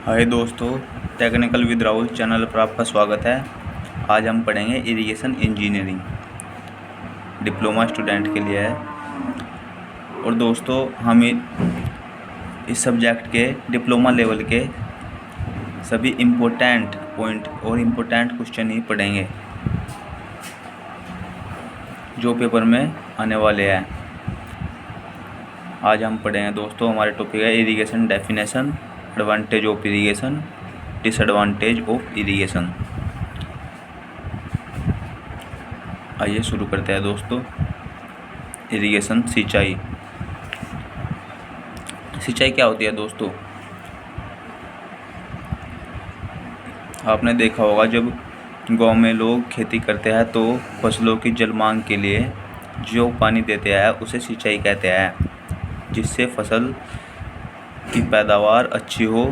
हाय दोस्तों, technical with Rahul channel पर आपका स्वागत है। आज हम पढ़ेंगे इरिगेशन इंजीनियरिंग, डिप्लोमा स्टूडेंट के लिए है। और दोस्तों हम इस सब्जेक्ट के डिप्लोमा लेवल के सभी इम्पोर्टेंट पॉइंट और इम्पोर्टेंट क्वेश्चन ही पढ़ेंगे जो पेपर में आने वाले हैं। आज हम पढ़ेंगे दोस्तों, हमारे टॉपिक है irrigation definition, advantage of irrigation, disadvantage of irrigation. आइए शुरू करते हैं दोस्तों। इरिगेशन सिंचाई। सिंचाई क्या होती है दोस्तों? आपने देखा होगा जब गांव में लोग खेती करते हैं तो फसलों की जल मांग के लिए जो पानी देते हैं उसे सिंचाई कहते हैं, जिससे फसल की पैदावार अच्छी हो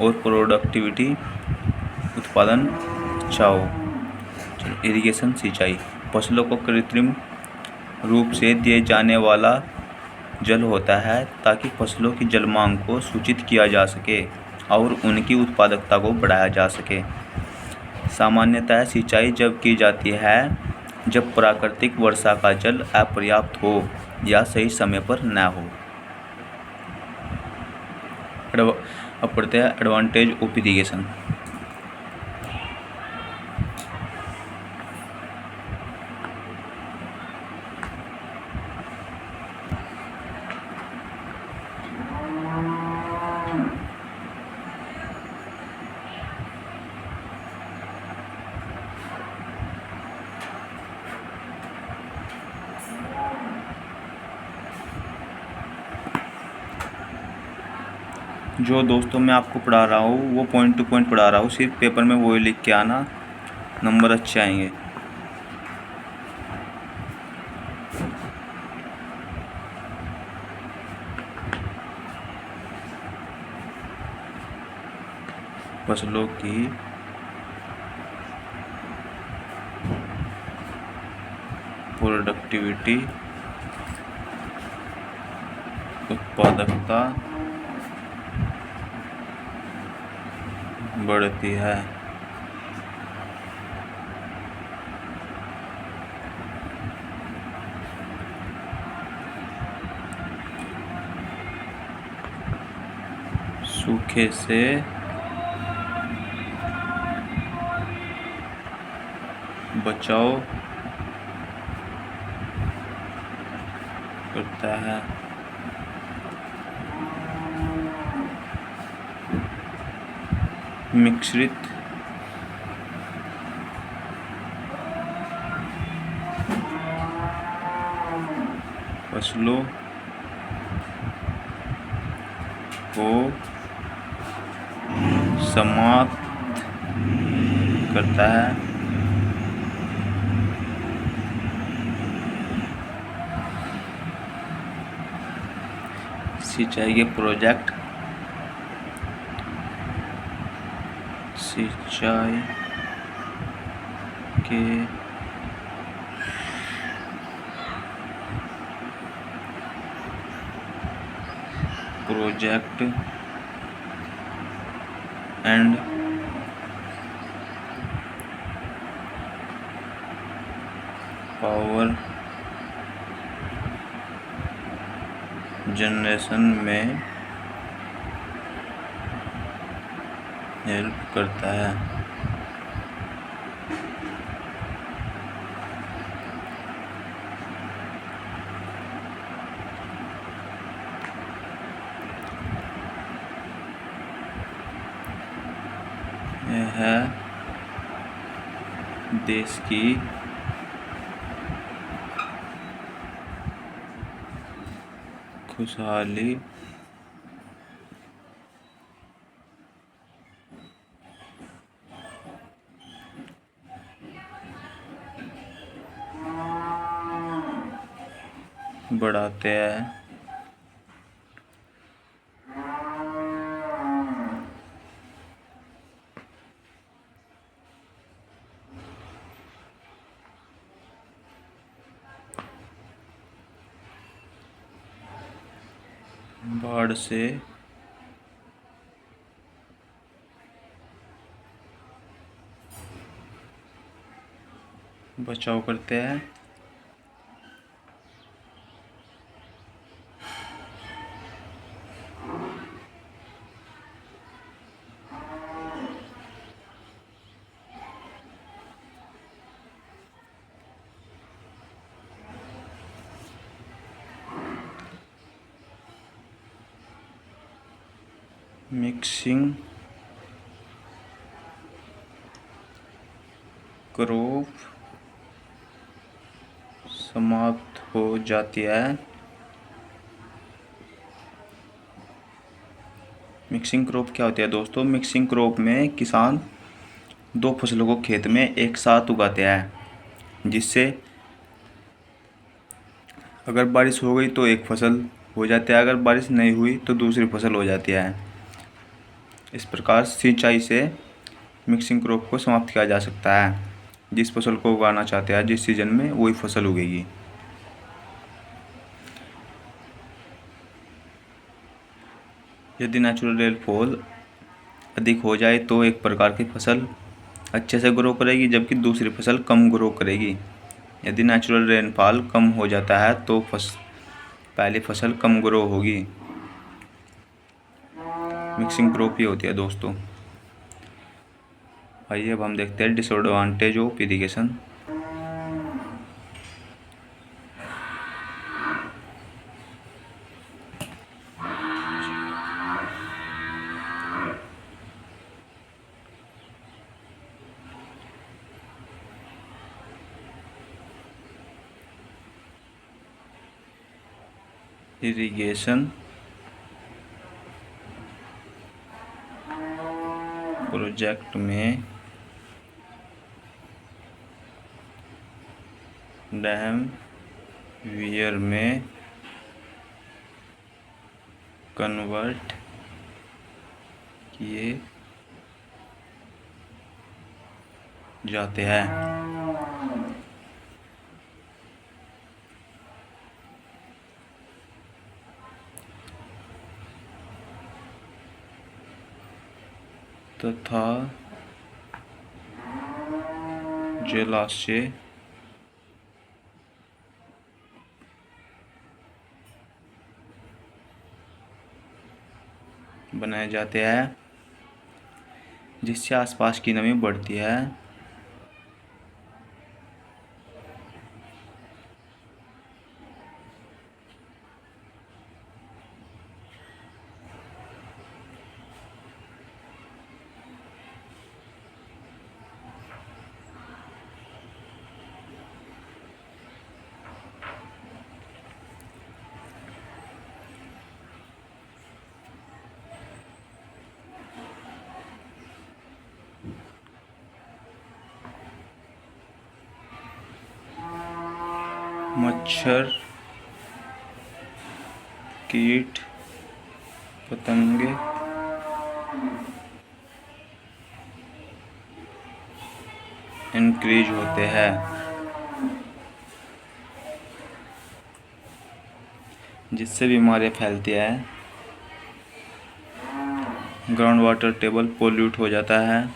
और प्रोडक्टिविटी उत्पादन अच्छा हो। इरिगेशन सिंचाई फसलों को कृत्रिम रूप से दिए जाने वाला जल होता है ताकि फसलों की जल मांग को सूचित किया जा सके और उनकी उत्पादकता को बढ़ाया जा सके। सामान्यतः सिंचाई जब की जाती है जब प्राकृतिक वर्षा का जल अपर्याप्त हो या सही समय पर न हो। अब पढ़ते हैं एडवांटेज ऑफ इरिगेशन। जो दोस्तों मैं आपको पढ़ा रहा हूँ वो पॉइंट टू पॉइंट पढ़ा रहा हूँ, सिर्फ पेपर में वो लिख के आना, नंबर अच्छे आएंगे। फसलों की प्रोडक्टिविटी उत्पादकता बढ़ती है। सूखे से बचाव करता है। मिश्रित फसलों को समाप्त करता है। सिंचाई के प्रोजेक्ट सिंचाई के प्रोजेक्ट एंड पावर जनरेशन में हेल्प करता है। यह है देश की खुशहाली बढ़ाते हैं। बाढ़ से बचाव करते हैं। मिक्सिंग क्रॉप समाप्त हो जाती है। मिक्सिंग क्रॉप क्या होती है दोस्तों? मिक्सिंग क्रॉप में किसान दो फसलों को खेत में एक साथ उगाते हैं, जिससे अगर बारिश हो गई तो एक फसल हो जाती है, अगर बारिश नहीं हुई तो दूसरी फसल हो जाती है। इस प्रकार सिंचाई से मिक्सिंग क्रॉप को समाप्त किया जा सकता है। जिस फसल को उगाना चाहते हैं जिस सीजन में, वही फसल उगेगी। यदि नेचुरल रेनफॉल अधिक हो जाए तो एक प्रकार की फसल अच्छे से ग्रो करेगी, जबकि दूसरी फसल कम ग्रो करेगी। यदि नेचुरल रेनफॉल कम हो जाता है तो पहली फसल कम ग्रो होगी। मिक्सिंग क्रॉप ही होती है दोस्तों। आइए अब हम देखते हैं disadvantage of irrigation. Irrigation project में डैम वियर में कन्वर्ट किए जाते हैं। तथा जलाशय बनाए जाते हैं, जिससे आसपास की नमी बढ़ती है। मच्छर, कीट पतंगे इंक्रीज होते हैं, जिससे बीमारियां फैलती हैं। ग्राउंड वाटर टेबल पोल्यूट हो जाता है।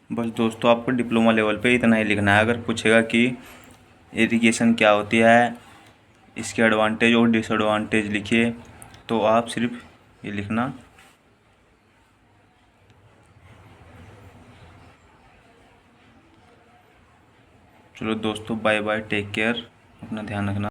बस दोस्तों, आपको डिप्लोमा लेवल पे इतना ही लिखना है। अगर पूछेगा कि इरिगेशन क्या होती है, इसके एडवांटेज और डिसएडवांटेज लिखिए, तो आप सिर्फ ये लिखना। चलो दोस्तों, बाय बाय, टेक केयर, अपना ध्यान रखना।